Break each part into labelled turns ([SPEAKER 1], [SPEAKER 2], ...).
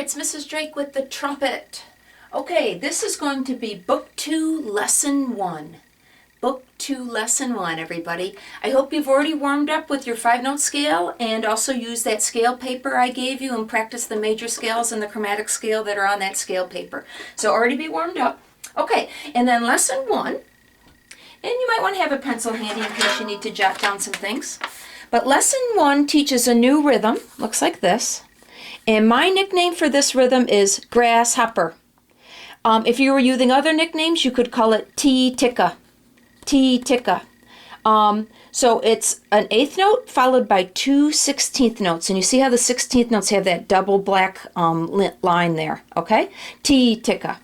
[SPEAKER 1] it's Mrs. Drake with the trumpet. Okay, this is going to be Book 2, Lesson 1. Book 2, Lesson 1, everybody. I hope you've already warmed up with your 5-note scale and also used that scale paper I gave you and practiced the major scales and the chromatic scale that are on that scale paper. So already be warmed up. Okay, and then Lesson 1, and you might want to have a pencil handy in case you need to jot down some things. But Lesson 1 teaches a new rhythm, looks like this. And my nickname for this rhythm is grasshopper. If you were using other nicknames, you could call it T-ticka. T-ticka. So it's an 8th note followed by 2 16th notes. And you see how the 16th notes have that double black line there, okay? T-ticka.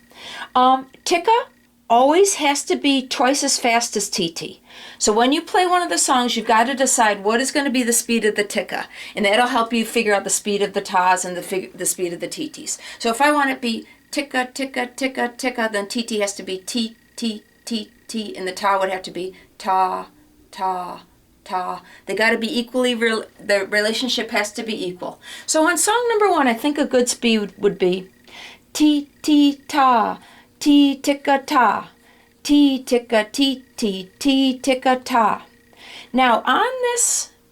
[SPEAKER 1] Ticka always has to be twice as fast as TT. So when you play one of the songs, you've got to decide what is going to be the speed of the ticka. And that'll help you figure out the speed of the tas and the speed of the TTs. So if I want it to be ticka, ticka, ticka, ticka, then TT has to be T, T, T, T, and the ta would have to be ta, ta, ta. They got to be equally, the relationship has to be equal. So on song number 1, I think a good speed would be T, T, ta, T, ticka, ta. T, ticka, T, T, T, ticka, ta. Now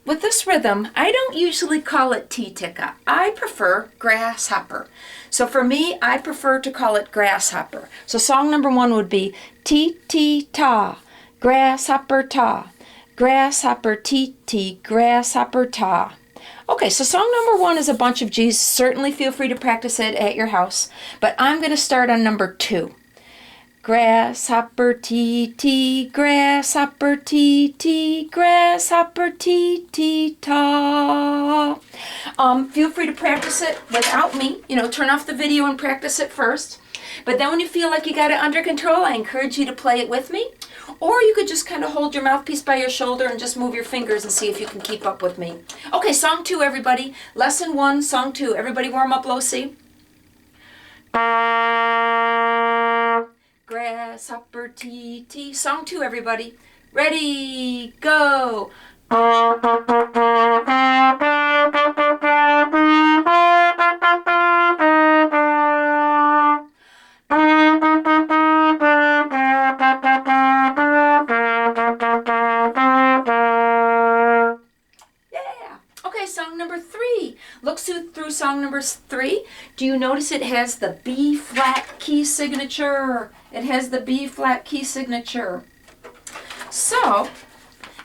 [SPEAKER 1] with this rhythm, I don't usually call it T-ticka. I prefer grasshopper. So for me, I prefer to call it grasshopper. So song number 1 would be T-T-ta, grasshopper ta, grasshopper T-T, grasshopper ta. Okay, so song number 1 is a bunch of G's. Certainly feel free to practice it at your house. But I'm going to start on number 2. Grasshopper T-T, grasshopper T-T, grasshopper T-T-ta. Feel free to practice it without me. Turn off the video and practice it first. But then when you feel like you got it under control, I encourage you to play it with me. Or you could just kind of hold your mouthpiece by your shoulder and just move your fingers and see if you can keep up with me. Okay, song 2, everybody. Lesson 1, song 2. Everybody warm up low C. Grasshopper T-T. Song 2, everybody. Ready, go. Song number 3. Look through song number 3. Do you notice it has the B flat key signature? It has the B flat key signature. So,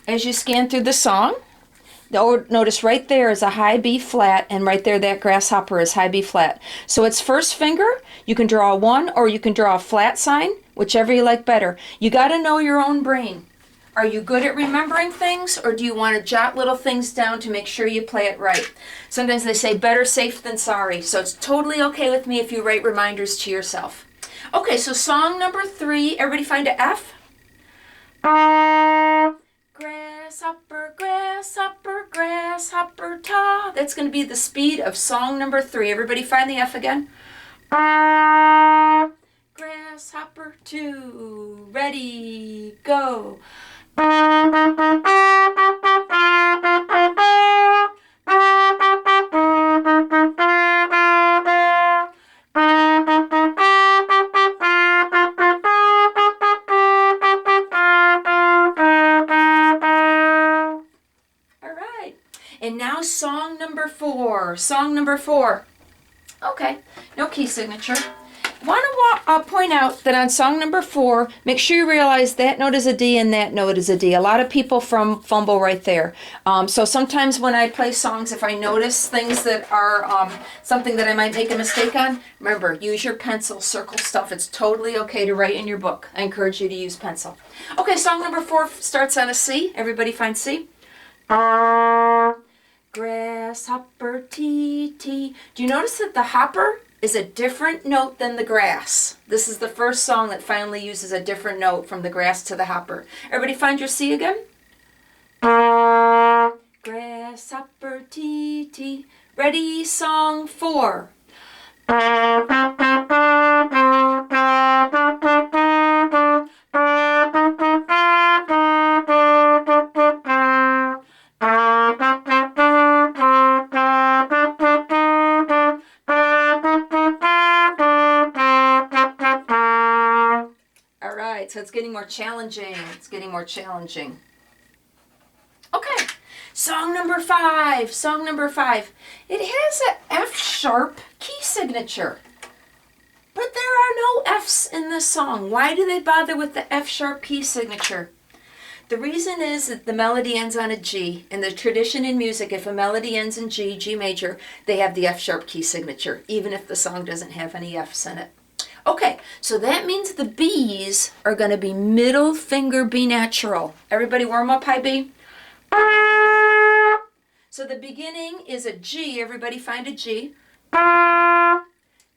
[SPEAKER 1] as you scan through the song, notice right there is a high B flat, and right there that grasshopper is high B flat. So its first finger, you can draw a 1 or you can draw a flat sign, whichever you like better. You got to know your own brain. Are you good at remembering things, or do you want to jot little things down to make sure you play it right? Sometimes they say better safe than sorry, so it's totally okay with me if you write reminders to yourself. Okay, so song number 3, everybody find a F? Grasshopper, grasshopper, grasshopper, ta. That's going to be the speed of song number 3. Everybody find the F again? Grasshopper 2. Ready, go. And now song number 4. Song number 4. Okay, no key signature. Want to point out that on song number 4, make sure you realize that note is a D and that note is a D. A lot of people fumble right there. So sometimes when I play songs, if I notice things that are something that I might make a mistake on, remember, use your pencil, circle stuff. It's totally okay to write in your book. I encourage you to use pencil. Okay, song number 4 starts on a C. Everybody find C. Grasshopper T-T. Do you notice that the hopper is a different note than the grass? This is the first song that finally uses a different note from the grass to the hopper. Everybody find your C again? Grasshopper T-T. Ready, song 4. so it's getting more challenging. It's getting more challenging. Okay, song number 5. Song number 5. It has an F sharp key signature. But there are no F's in this song. Why do they bother with the F sharp key signature? The reason is that the melody ends on a G. In the tradition in music, if a melody ends in G, G major, they have the F sharp key signature, even if the song doesn't have any F's in it. Okay, so that means the B's are going to be middle finger B natural. Everybody warm up, high B. So the beginning is a G. Everybody find a G.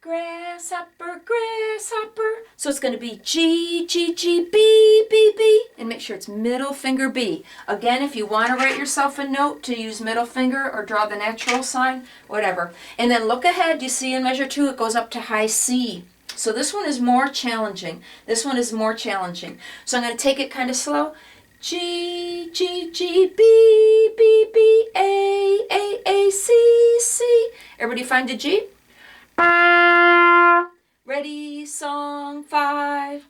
[SPEAKER 1] Grasshopper, grasshopper. So it's going to be G, G, G, B, B, B. And make sure it's middle finger B. Again, if you want to write yourself a note to use middle finger or draw the natural sign, whatever. And then look ahead. You see in measure 2, it goes up to high C. So this one is more challenging. This one is more challenging. So I'm going to take it kind of slow. G, G, G, B, B, B, A, C, C. Everybody find a G? Ready, song 5.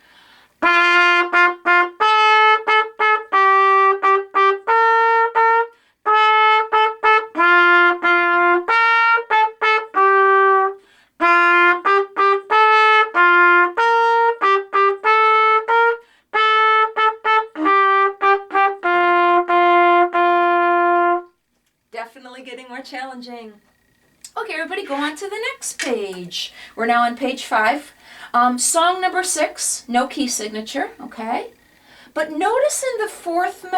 [SPEAKER 1] Definitely getting more challenging. Okay, everybody go on to the next page. We're now on page 5. Song number 6, no key signature, okay? But notice in the 4th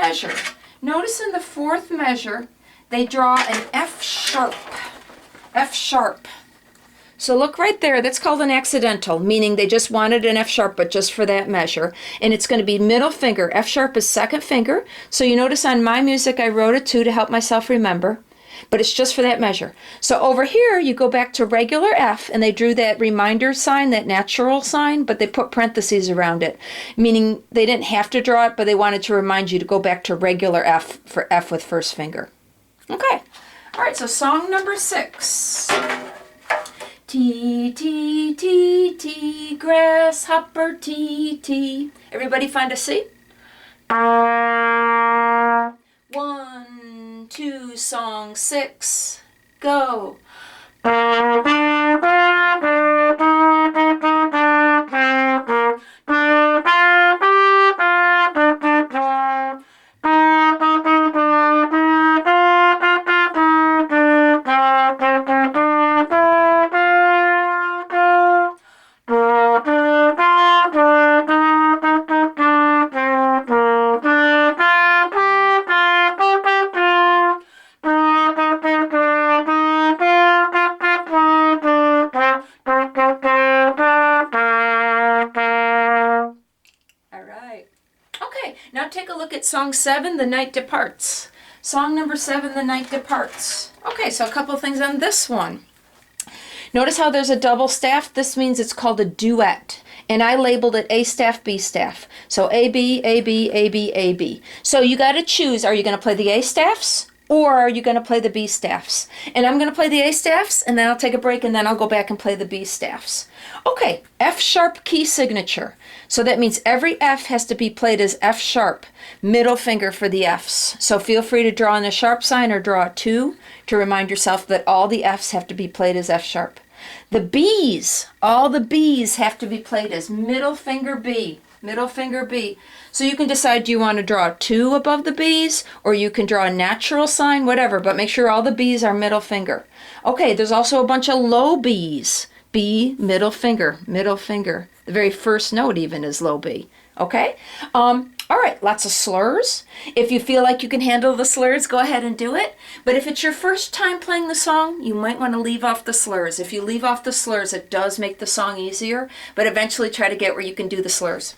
[SPEAKER 1] measure, they draw an F sharp. F sharp. So look right there, that's called an accidental, meaning they just wanted an F sharp, but just for that measure. And it's going to be middle finger. F sharp is second finger. So you notice on my music I wrote it too to help myself remember. But it's just for that measure. So over here, you go back to regular F, and they drew that reminder sign, that natural sign, but they put parentheses around it, meaning they didn't have to draw it, but they wanted to remind you to go back to regular F for F with first finger. Okay. All right, so song number 6. T, T, T, T, grasshopper, T, T. Everybody find a C? 1, 2, song 6, go. Now take a look at song 7, The Night Departs. Song number 7, The Night Departs. Okay, so a couple things on this one. Notice how there's a double staff? This means it's called a duet. And I labeled it A staff, B staff. So A, B, A, B, A, B, A, B. So you got to choose, are you going to play the A staffs? Or are you going to play the B staffs? And I'm going to play the A staffs, and then I'll take a break, and then I'll go back and play the B staffs. Okay, F sharp key signature. So that means every F has to be played as F sharp, middle finger for the Fs. So feel free to draw in a sharp sign or draw a 2 to remind yourself that all the Fs have to be played as F sharp. The Bs, all the Bs have to be played as middle finger B. Middle finger B. So you can decide, do you want to draw a 2 above the B's, or you can draw a natural sign, whatever, but make sure all the B's are middle finger. Okay, there's also a bunch of low B's. B, middle finger, middle finger. The very first note even is low B. Okay? All right, lots of slurs. If you feel like you can handle the slurs, go ahead and do it. But if it's your first time playing the song, you might want to leave off the slurs. If you leave off the slurs, it does make the song easier, but eventually try to get where you can do the slurs.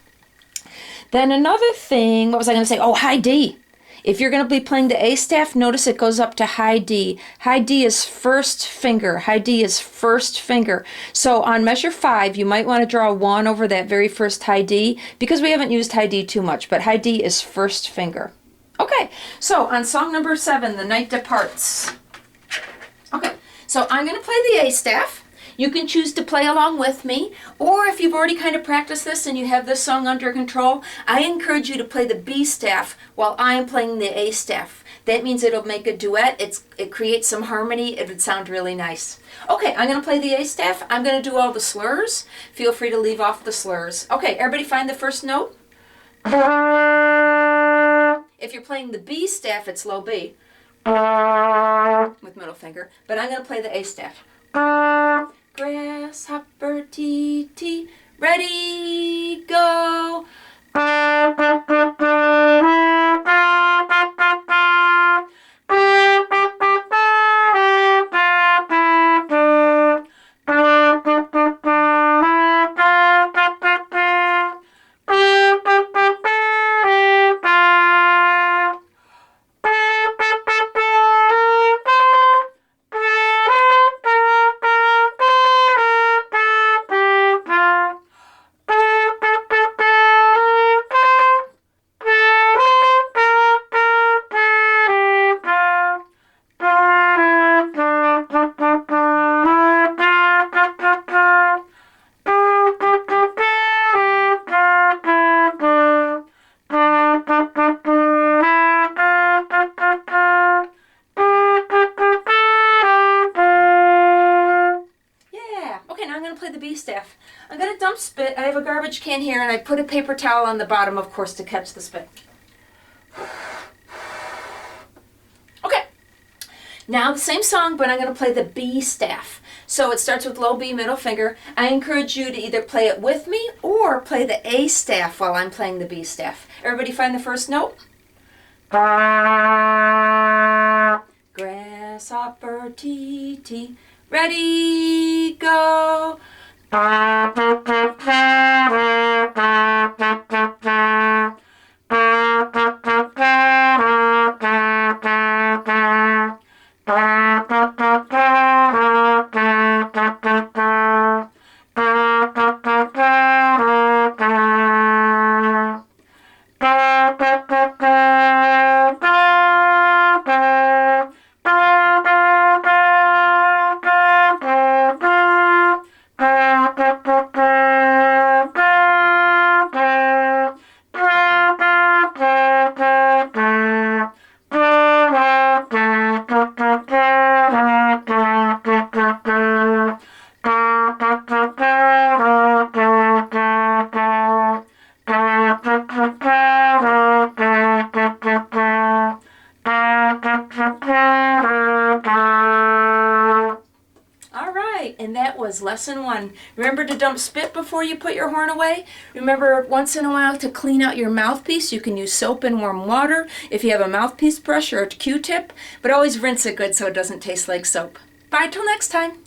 [SPEAKER 1] Then another thing, what was I going to say? Oh, high D. If you're going to be playing the A staff, notice it goes up to high D. High D is first finger. High D is first finger. So on measure 5, you might want to draw a 1 over that very first high D, because we haven't used high D too much, but high D is first finger. Okay, so on song number 7, The Night Departs. Okay, so I'm going to play the A staff. You can choose to play along with me, or if you've already kind of practiced this and you have this song under control, I encourage you to play the B staff while I am playing the A staff. That means it'll make a duet. It creates some harmony. It would sound really nice. Okay, I'm going to play the A staff. I'm going to do all the slurs. Feel free to leave off the slurs. Okay, everybody find the first note. If you're playing the B staff, it's low B with middle finger. But I'm going to play the A staff. Grasshopper, T, ready, go. Play the B staff. I'm going to dump spit. I have a garbage can here and I put a paper towel on the bottom, of course, to catch the spit. Okay. Now the same song, but I'm going to play the B staff. So it starts with low B, middle finger. I encourage you to either play it with me or play the A staff while I'm playing the B staff. Everybody find the first note? Grasshopper, T, ready, go. And that was lesson 1. Remember to dump spit before you put your horn away. Remember once in a while to clean out your mouthpiece. You can use soap and warm water if you have a mouthpiece brush or a Q-tip, but always rinse it good so it doesn't taste like soap. Bye till next time.